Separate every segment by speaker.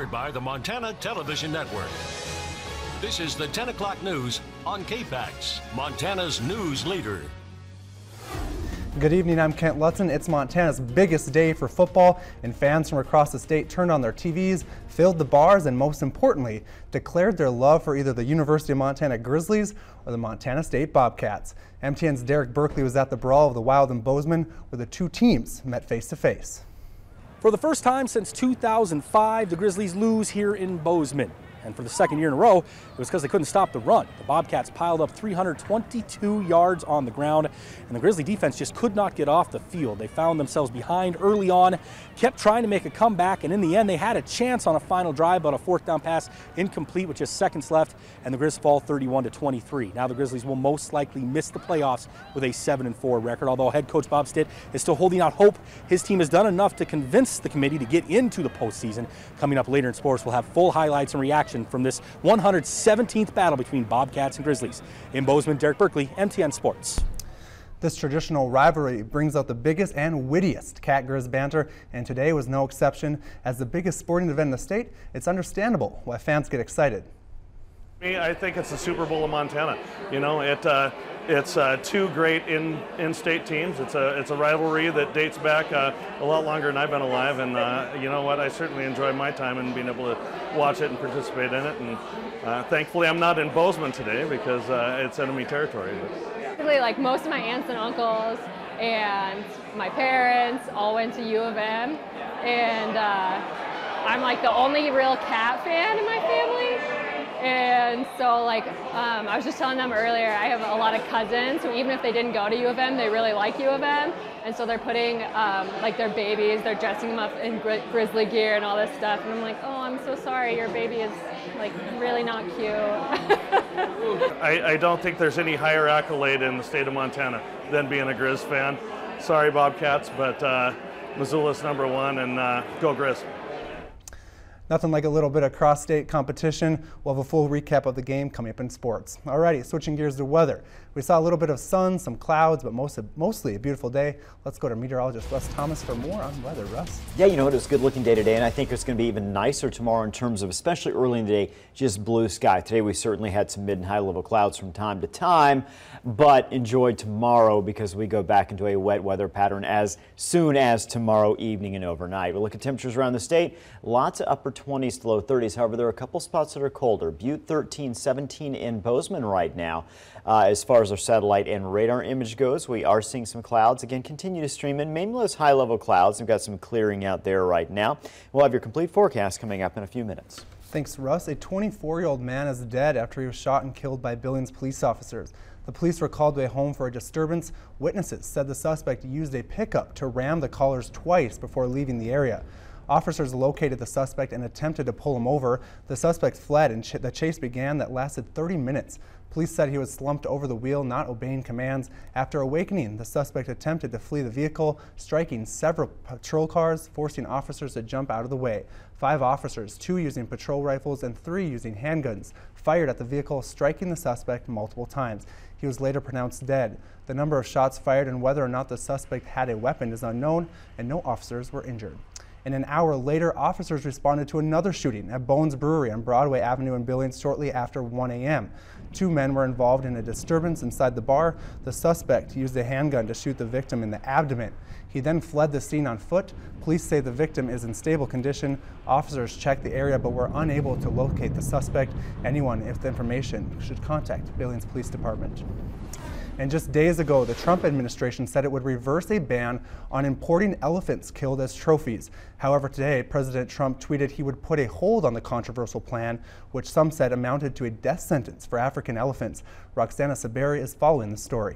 Speaker 1: powered by the Montana Television Network. This is the 10 o'clock news on KPAX, Montana's news leader.
Speaker 2: Good evening, I'm Kent Lutzen. It's Montana's biggest day for football, and fans from across the state turned on their TVs, filled the bars, and most importantly, declared their love for either the University of Montana Grizzlies or the Montana State Bobcats. MTN's Derek Berkeley was at the brawl of the Wild and Bozeman, where the two teams met face-to-face.
Speaker 3: For the first time since 2005, the Grizzlies lose here in Bozeman. And for the second year in a row, it was because they couldn't stop the run. The Bobcats piled up 322 yards on the ground, and the Grizzly defense just could not get off the field. They found themselves behind early on, kept trying to make a comeback, and in the end, they had a chance on a final drive, but a fourth down pass incomplete with just seconds left, and the Grizz fall 31-23. Now the Grizzlies will most likely miss the playoffs with a 7-4 record, although head coach Bob Stitt is still holding out hope. His team has done enough to convince the committee to get into the postseason. Coming up later in sports, we'll have full highlights and reaction from this 117th battle between Bobcats and Grizzlies. In Bozeman, Derek Berkeley, MTN Sports.
Speaker 2: This traditional rivalry brings out the biggest and wittiest Cat-Grizz banter, and today was no exception. As the biggest sporting event in the state, it's understandable why fans get excited.
Speaker 4: I think it's the Super Bowl of Montana. You know, it's two great in-state teams. It's a rivalry that dates back a lot longer than I've been alive, and you know what? I certainly enjoy my time in being able to watch it and participate in it. And thankfully, I'm not in Bozeman today because it's enemy territory.
Speaker 5: Basically, like most of my aunts and uncles and my parents all went to U of M, and I'm like the only real Cat fan in my family. And so, like, I was just telling them earlier, I have a lot of cousins who, even if they didn't go to U of M, they really like U of M. And so they're putting, like, their babies, they're dressing them up in Grizzly gear and all this stuff. And I'm like, oh, I'm so sorry, your baby is, like, really not cute.
Speaker 4: I don't think there's any higher accolade in the state of Montana than being a Grizz fan. Sorry, Bobcats, but Missoula's #1, and go Grizz.
Speaker 2: Nothing like a little bit of cross-state competition. We'll have a full recap of the game coming up in sports. Alrighty, switching gears to weather. We saw a little bit of sun, some clouds, but mostly a beautiful day. Let's go to meteorologist Russ Thomas for more on weather. Russ?
Speaker 6: Yeah, you know, it was a good-looking day today, and I think it's going to be even nicer tomorrow in terms of, especially early in the day, just blue sky. Today we certainly had some mid and high-level clouds from time to time, but enjoy tomorrow because we go back into a wet weather pattern as soon as tomorrow evening and overnight. We'll look at temperatures around the state. Lots of upper 20s to low 30s. However, there are a couple spots that are colder. Butte 13, 17 in Bozeman right now. As far as our satellite and radar image goes, we are seeing some clouds. Again, continue to stream in. Mainly those high-level clouds. We've got some clearing out there right now. We'll have your complete forecast coming up in a few minutes.
Speaker 2: Thanks, Russ. A 24-year-old man is dead after he was shot and killed by Billings police officers. The police were called to a home for a disturbance. Witnesses said the suspect used a pickup to ram the callers twice before leaving the area. Officers located the suspect and attempted to pull him over. The suspect fled, and the chase began that lasted 30 minutes. Police said he was slumped over the wheel, not obeying commands. After awakening, the suspect attempted to flee the vehicle, striking several patrol cars, forcing officers to jump out of the way. 5 officers, 2 using patrol rifles and 3 using handguns, fired at the vehicle, striking the suspect multiple times. He was later pronounced dead. The number of shots fired and whether or not the suspect had a weapon is unknown, and no officers were injured. And an hour later, officers responded to another shooting at Bones Brewery on Broadway Avenue in Billings shortly after 1 a.m. 2 men were involved in a disturbance inside the bar. The suspect used a handgun to shoot the victim in the abdomen. He then fled the scene on foot. Police say the victim is in stable condition. Officers checked the area but were unable to locate the suspect. Anyone with the information should contact Billings Police Department. And just days ago, the Trump administration said it would reverse a ban on importing elephants killed as trophies. However, today, President Trump tweeted he would put a hold on the controversial plan, which some said amounted to a death sentence for African elephants. Roxana Saberi is following the story.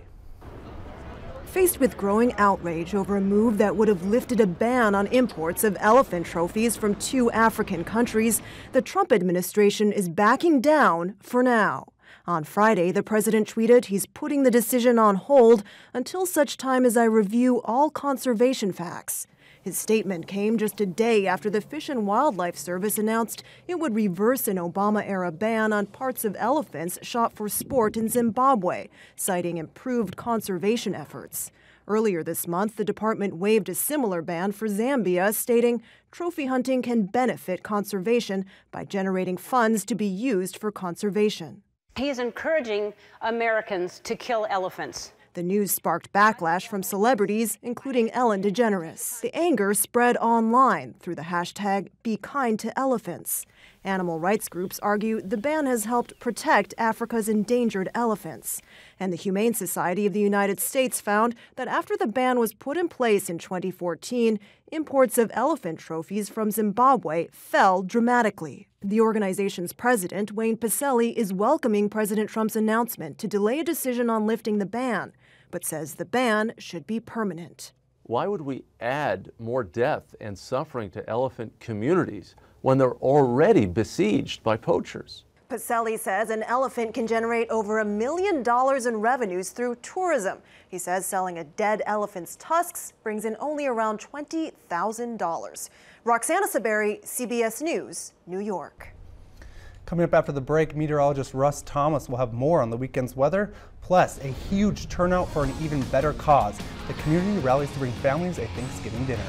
Speaker 7: Faced with growing outrage over a move that would have lifted a ban on imports of elephant trophies from 2 African countries, the Trump administration is backing down for now. On Friday, the president tweeted he's putting the decision on hold until such time as I review all conservation facts. His statement came just a day after the Fish and Wildlife Service announced it would reverse an Obama-era ban on parts of elephants shot for sport in Zimbabwe, citing improved conservation efforts. Earlier this month, the department waived a similar ban for Zambia, stating trophy hunting can benefit conservation by generating funds to be used for conservation.
Speaker 8: He is encouraging Americans to kill elephants.
Speaker 7: The news sparked backlash from celebrities, including Ellen DeGeneres. The anger spread online through the hashtag #BeKindToElephants. Animal rights groups argue the ban has helped protect Africa's endangered elephants. And the Humane Society of the United States found that after the ban was put in place in 2014, imports of elephant trophies from Zimbabwe fell dramatically. The organization's president, Wayne Pacelli, is welcoming President Trump's announcement to delay a decision on lifting the ban, but says the ban should be permanent.
Speaker 9: Why would we add more death and suffering to elephant communities when they're already besieged by poachers?
Speaker 7: Pacelli says an elephant can generate over $1 million in revenues through tourism. He says selling a dead elephant's tusks brings in only around $20,000. Roxana Saberi, CBS News, New York.
Speaker 2: Coming up after the break, meteorologist Russ Thomas will have more on the weekend's weather, plus a huge turnout for an even better cause. The community rallies to bring families a Thanksgiving dinner.